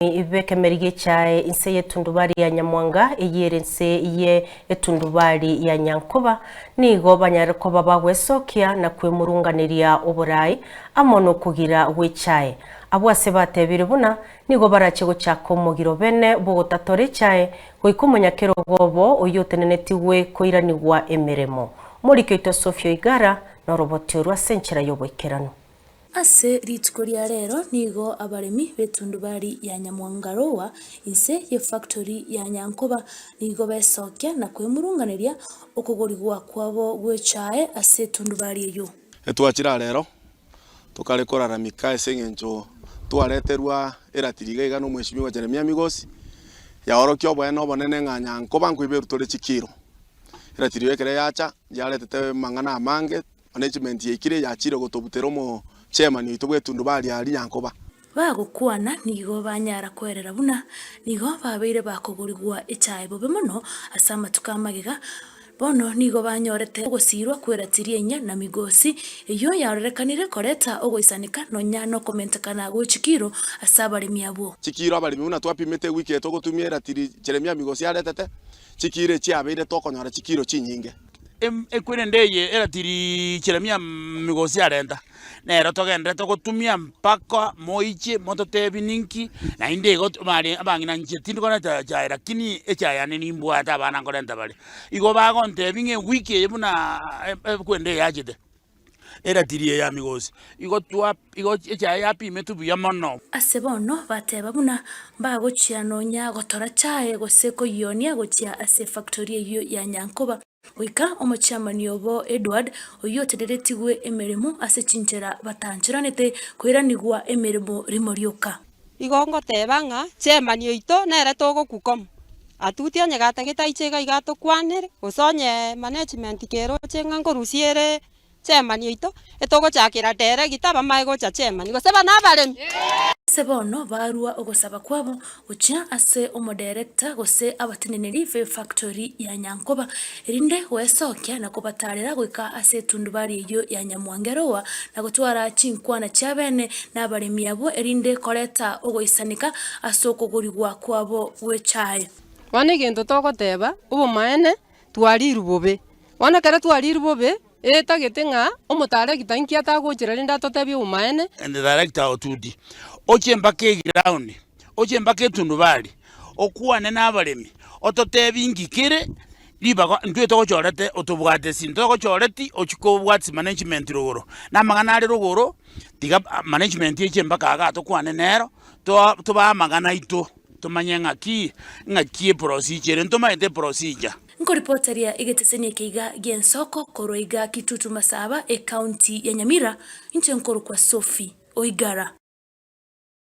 Ibeke merige chae inse yetundubari ya Nyamwanga eyerense ye etundubari ya Nyankoba nigo banyarekoba bagwesokia na kwemurunganiria oburai amono kugira wechae abwase batebire buna nigo barachego chako mugiro bene bogotatore chae goikumunyakero gobo oyotenenetiwe koiranigwa emeremo muri keito Sofia Igara na roboti rwa senchera yobwekerano. Ase ritkoria rero nigo abaremi betundubari ya Nyamwangarowa inse ye factory ya Nyankoba nigo besokia na kwemurunganiria okugorigwa kwabo gwechae ase tundubari eyo. Etwachira rero tukarekora mika esengencho twareterwa eratiriga igano mweshimiwa Jeremia Migosi ya orokyo bweno bonene nga Nyankoba nkwiberu tole chikiro eratiriwe kere yacha yaretete mangana amange management yekire yachire gotobuteromo chairman yitubwe tundubari ali Nyankoba bagukwana nigo banyara kwerera buna nigo babeire bakogorigwa echae bobe muno asama tukamagiga bono nigo banyorete gusirwa kweratiria inya na Migosi eyo yarerekanire koreta ogoisanika nonya no komentakana gochikiro asabaremi abo chikiro abaremi buna twapimete wiki etogotumia eratiri Jeremia Migosi aretete chikire chiabeire tokonyora chikiro chinyinge ekwene ndeye eratiri Jeremia Migosi arenda nero togende togotumia mpaka moiche mototebi ninki na indego mari abangina njetindi kona cha lakini echayane nimbwa ata bana ngorenda bali igo bagonte binge wiki ebuna kwende yajide eratiri ya Migosi igo echaya pime tubuya mono asebono bateba buna bagochia nonya gotora chae goseko yonia gochia ase factory eyo ya Nyankoba wika omuchairman yobo Edward oyotereretiwe emeremo ase chinchera batanchiranete kwiranigwa emeremo rimorioka igongo tebanga chairman yoito nere togo kukom atutia nyagata gitaichega igato kwanere usonye management kero chenga ngorusiere chairman yoito etogo chakira tere gitaba maigo cha chairman goseba nabaremi sebono barua ogosaba kwabo gochia ase omodirector gose abateneneri fe factory ya Nyankoba erinde wesokia na kubatarira gwika ase tundubari eyo ya Nyamwangarowa na gutwara chinkwana chabene na baremi abo erinde koreta ogoisanika ase okugorigwa kwabo wechae wane gento togoteba obomaene twariru bobe wana kare twariru bobe etagete nga omotare gitanki atagochera linda totebi obomaene and the director otudi ochembake ground ochembake tundubari okuane nabaremi ototebi ngikire libago ntwe togochorete otobwate sinto gochoreti ochikobwatsi management rogoro na magana ari rogoro tiga management echembaka aga tokwane nero to ba magana ito tomanyenga ngaki procedure ntomaite procedure nkoripotaria igetesenia keiga gensoko koroiga Kitutu Masaba e county ya Nyamira inche nkoro kwa Sophie Oigara.